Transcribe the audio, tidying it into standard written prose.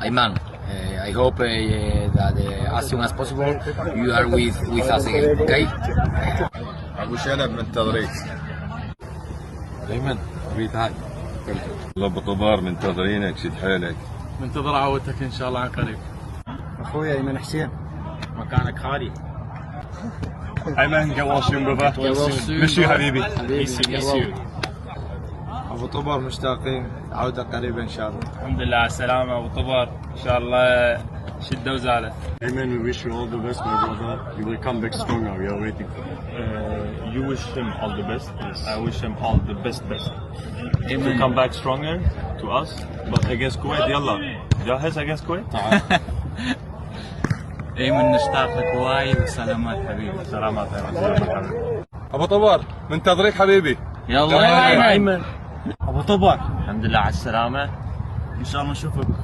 Ayman, I hope that as soon as possible you are with us again, okay? ابو شنب منتظريك. ايمن ابي تعال. والله ابو طبار منتظرينك، شد حيلك. منتظر عودتك ان شاء الله عن قريب. اخويا ايمن حسين مكانك خالي. ايمن get well soon brother. miss you حبيبي. ابو طبار مشتاقين، عودة قريبة ان شاء الله. الحمد لله على السلامة ابو طبر، ان شاء الله شدة وزالة. Amen. We wish you all the best, my brother. You will come back stronger. We are waiting. You wish him all the best. Yes. I wish him all the best. To come back stronger to us. But against Kuwait, يلا. جاهز against Kuwait? ايمن نشتاق لك وايد وسلامات حبيبي. سلامات أيمن. ابو طبار منتظريك حبيبي. يلا أيمن. ابو طبر الحمد لله على السلامة. إن شاء الله نشوفك بكويت.